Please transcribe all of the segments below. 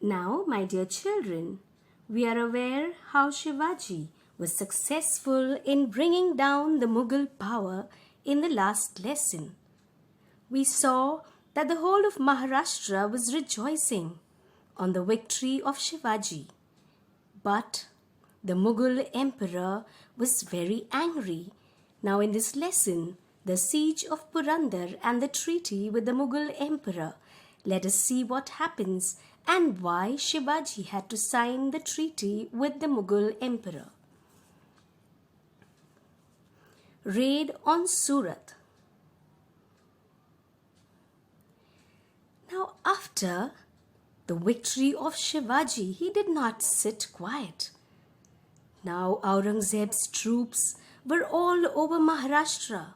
Now, my dear children, we are aware how Shivaji was successful in bringing down the Mughal power in the last lesson. We saw that the whole of Maharashtra was rejoicing on the victory of Shivaji. But the Mughal emperor was very angry. Now in this lesson, the siege of Purandar and the treaty with the Mughal emperor, let us see what happens and why Shivaji had to sign the treaty with the Mughal emperor. Raid on Surat. Now after the victory of Shivaji, he did not sit quiet. Now Aurangzeb's troops were all over Maharashtra,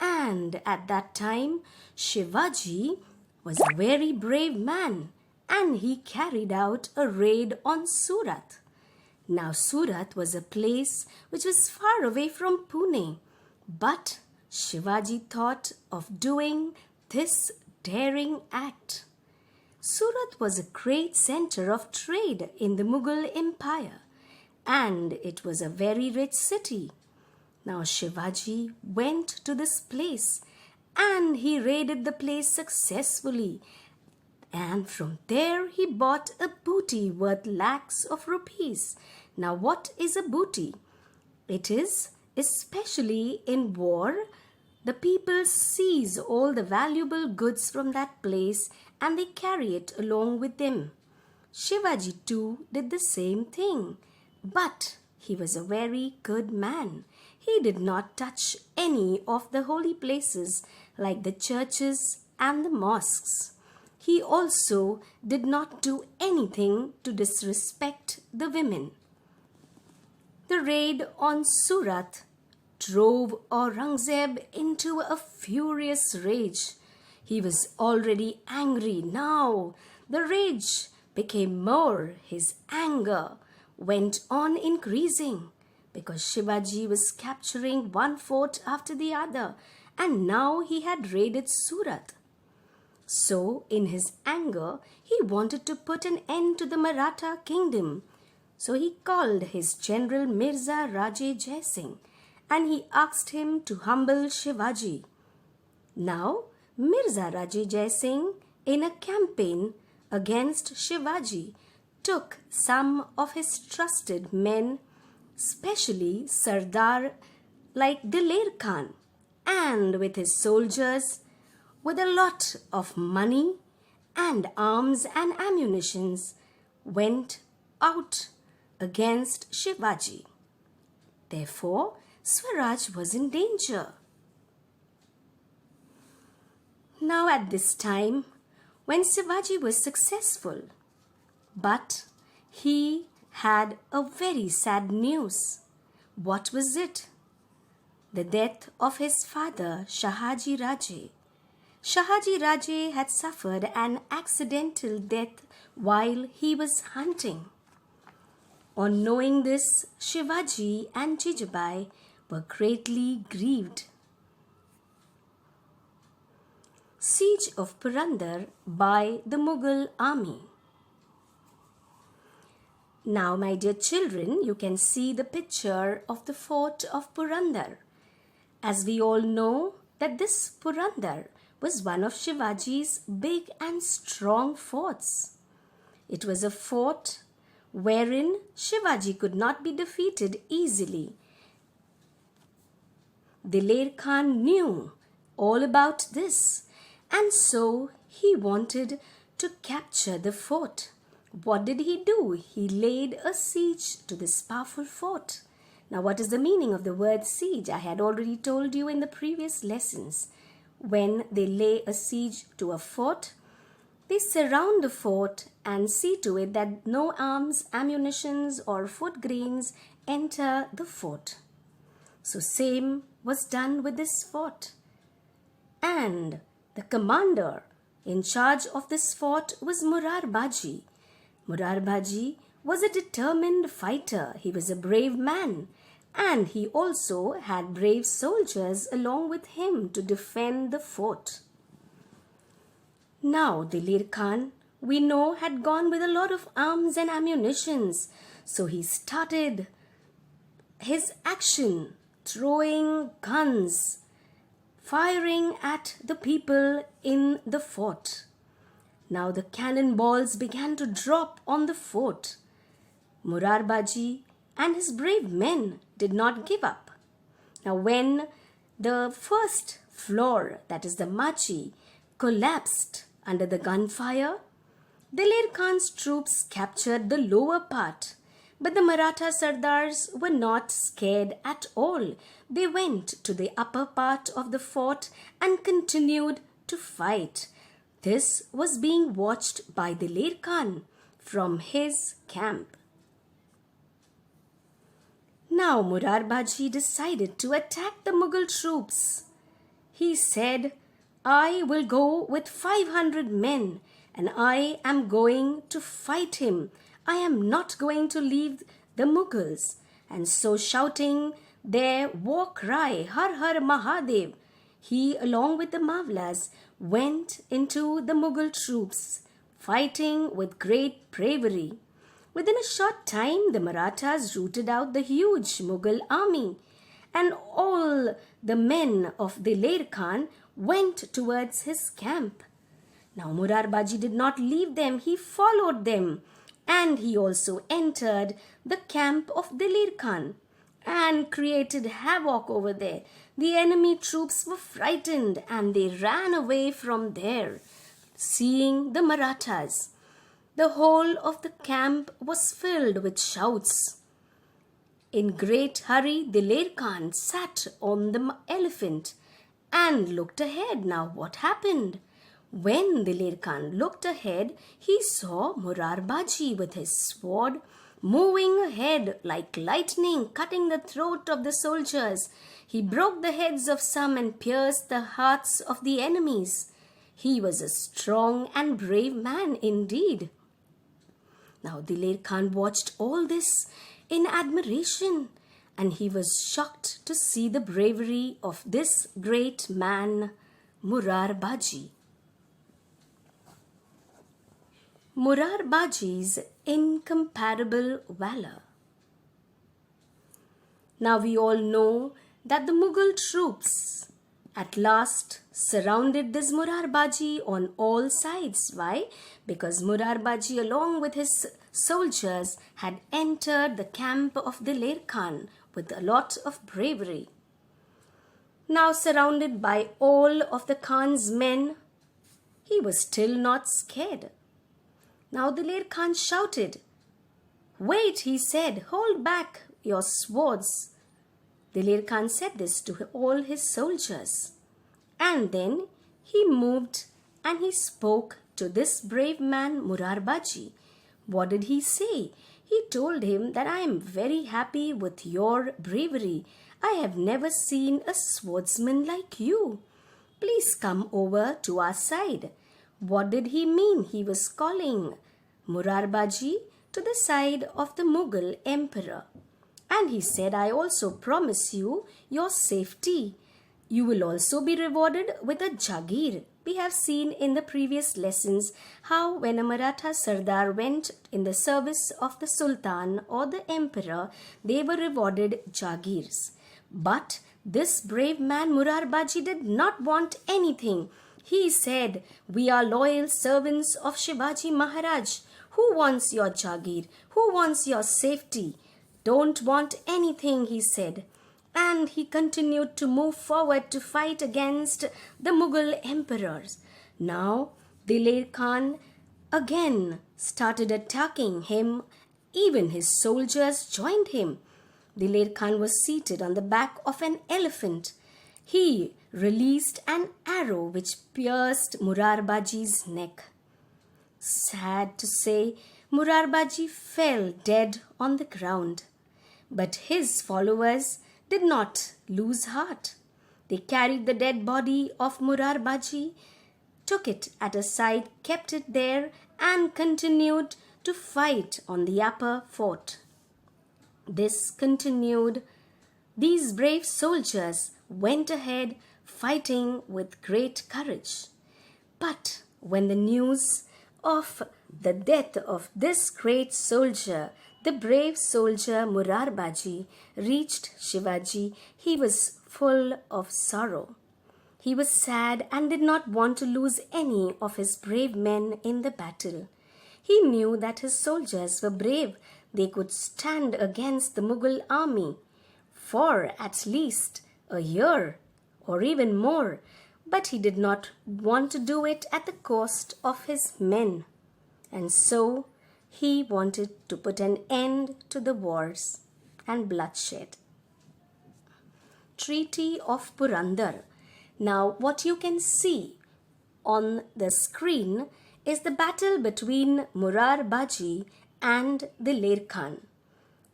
and at that time Shivaji was a very brave man and he carried out a raid on Surat. Now Surat was a place which was far away from Pune, but Shivaji thought of doing this daring act. Surat was a great center of trade in the Mughal Empire, and it was a very rich city. Now Shivaji went to this place and he raided the place successfully, and from there he bought a booty worth lakhs of rupees. Now what is a booty? It is, especially in war, the people seize all the valuable goods from that place and they carry it along with them. Shivaji too did the same thing, but he was a very good man. He did not touch any of the holy places like the churches and the mosques. He also did not do anything to disrespect the women. The raid on Surat drove Aurangzeb into a furious rage. He was already angry. Now the rage became more. His anger went on increasing because Shivaji was capturing one fort after the other, and now he had raided Surat. So in his anger, he wanted to put an end to the Maratha kingdom. So he called his general Mirza Raje Jai Singh and he asked him to humble Shivaji. Now Mirza Raje Jai Singh, in a campaign against Shivaji, took some of his trusted men, especially Sardar like Diler Khan, and with his soldiers, with a lot of money and arms and ammunitions, went out against Shivaji. Therefore, Swaraj was in danger. Now at this time, when Shivaji was successful, but he had a very sad news. What was it? The death of his father, Shahaji Raje. Shahaji Raje had suffered an accidental death while he was hunting. On knowing this, Shivaji and Jijabai were greatly grieved. Siege of Purandar by the Mughal army. Now, my dear children, you can see the picture of the fort of Purandar. As we all know that this Purandar was one of Shivaji's big and strong forts. It was a fort wherein Shivaji could not be defeated easily. Diler Khan knew all about this, and so he wanted to capture the fort. What did he do? He laid a siege to this powerful fort. Now, what is the meaning of the word siege? I had already told you in the previous lessons. When they lay a siege to a fort, they surround the fort and see to it that no arms, ammunitions or food grains enter the fort. So same was done with this fort. And the commander in charge of this fort was Murarbaji. Murarbaji was a determined fighter. He was a brave man, and he also had brave soldiers along with him to defend the fort. Now Diler Khan we know, had gone with a lot of arms and ammunitions. So he started his action, throwing guns, firing at the people in the fort. Now the cannonballs began to drop on the fort. Murarbaji and his brave men did not give up. Now when the first floor, that is the machi, collapsed under the gunfire, Daler Khan's troops captured the lower part. But the Maratha Sardars were not scared at all. They went to the upper part of the fort and continued to fight. This was being watched by Daler Khan from his camp. Now Murarbaji decided to attack the Mughal troops. He said, I will go with 500 men and I am going to fight him. I am not going to leave the Mughals. And so shouting their war cry, Har Har Mahadev, he along with the Mavlas went into the Mughal troops, fighting with great bravery. Within a short time, the Marathas rooted out the huge Mughal army, and all the men of Daler Khan went towards his camp. Now Murarbaji did not leave them, he followed them, and he also entered the camp of Daler Khan and created havoc over there. The enemy troops were frightened and they ran away from there, seeing the Marathas. The whole of the camp was filled with shouts. In great hurry, Daler Khan sat on the elephant and looked ahead. Now what happened? When Daler Khan looked ahead, he saw Murarbaji with his sword moving ahead like lightning, cutting the throat of the soldiers. He broke the heads of some and pierced the hearts of the enemies. He was a strong and brave man indeed. Now Daler Khan watched all this in admiration, and he was shocked to see the bravery of this great man, Murarbaji. Murarbaji's incomparable valor. Now we all know that the Mughal troops at last surrounded this Murarbaji on all sides. Why? Because Murarbaji along with his soldiers had entered the camp of Daler Khan with a lot of bravery. Now surrounded by all of the Khan's men, he was still not scared. Now Daler Khan shouted, Wait, he said, hold back your swords. Daler Khan said this to all his soldiers. And then he moved and he spoke to this brave man Murarbaji. What did he say? He told him that I am very happy with your bravery. I have never seen a swordsman like you. Please come over to our side. What did he mean? He was calling Murarbaji to the side of the Mughal emperor. And he said, I also promise you your safety. You will also be rewarded with a jagir. We have seen in the previous lessons how when a Maratha Sardar went in the service of the Sultan or the emperor, they were rewarded jagirs. But this brave man Murarbaji did not want anything. He said, we are loyal servants of Shivaji Maharaj. Who wants your jagir? Who wants your safety? Don't want anything, he said. And he continued to move forward to fight against the Mughal emperors. Now, Daler Khan again started attacking him. Even his soldiers joined him. Daler Khan was seated on the back of an elephant. He released an arrow which pierced Murarbaji's neck. Sad to say, Murarbaji fell dead on the ground. But his followers did not lose heart. They carried the dead body of Murarbaji, took it at a side, kept it there, and continued to fight on the upper fort. This continued. These brave soldiers went ahead fighting with great courage. But when the news of the death of this great soldier, the brave soldier Murarbaji, reached Shivaji, he was full of sorrow. He was sad and did not want to lose any of his brave men in the battle. He knew that his soldiers were brave. They could stand against the Mughal army for at least a year or even more, but he did not want to do it at the cost of his men. And so he wanted to put an end to the wars and bloodshed. Treaty of Purandar. Now what you can see on the screen is the battle between Murarbaji and the Ler Khan.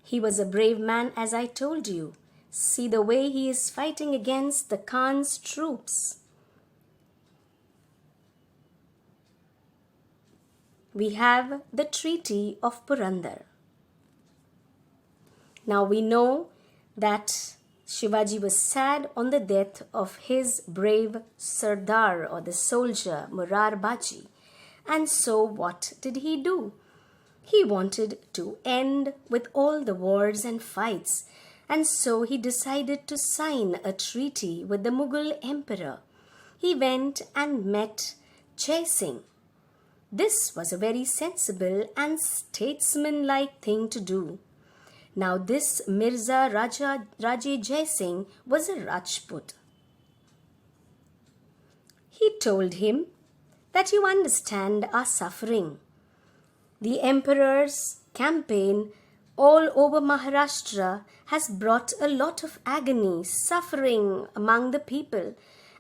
He was a brave man, as I told you. See the way he is fighting against the Khan's troops. We have the Treaty of Purandar. Now we know that Shivaji was sad on the death of his brave Sardar or the soldier Murarbaji. And so what did he do? He wanted to end with all the wars and fights, and so he decided to sign a treaty with the Mughal emperor. He went and met Jai Singh. This was a very sensible and statesmanlike thing to do. Now this Mirza Raje Jai Singh was a Rajput. He told him that you understand our suffering. The emperor's campaign all over Maharashtra has brought a lot of agony, suffering among the people.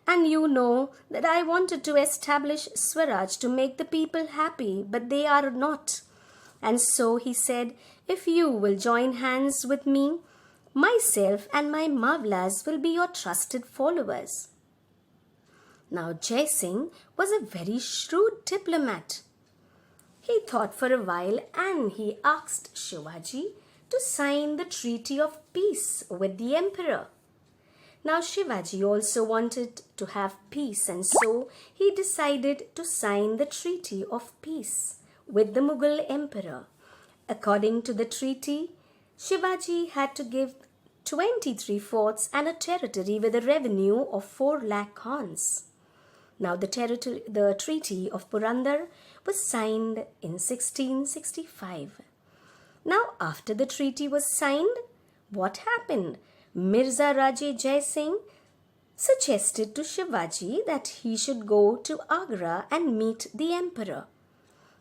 And you know that I wanted to establish Swaraj to make the people happy, but they are not. And so he said, if you will join hands with me, myself and my Mavlas will be your trusted followers. Now Jai Singh was a very shrewd diplomat. He thought for a while and he asked Shivaji to sign the treaty of peace with the emperor. Now Shivaji also wanted to have peace, and so he decided to sign the treaty of peace with the Mughal emperor. According to the treaty, Shivaji had to give 23 forts and a territory with a revenue of 4 lakh khans. Now the Treaty of Purandar was signed in 1665. Now after the treaty was signed, what happened? Mirza Raje Jai Singh suggested to Shivaji that he should go to Agra and meet the emperor.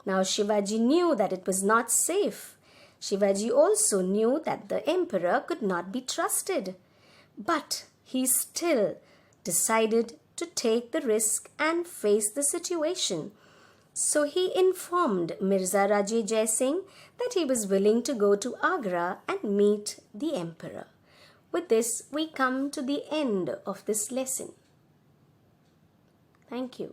Now Shivaji knew that it was not safe. Shivaji also knew that the emperor could not be trusted. But he still decided to take the risk and face the situation. So he informed Mirza Raje Jai Singh that he was willing to go to Agra and meet the emperor. With this, we come to the end of this lesson. Thank you.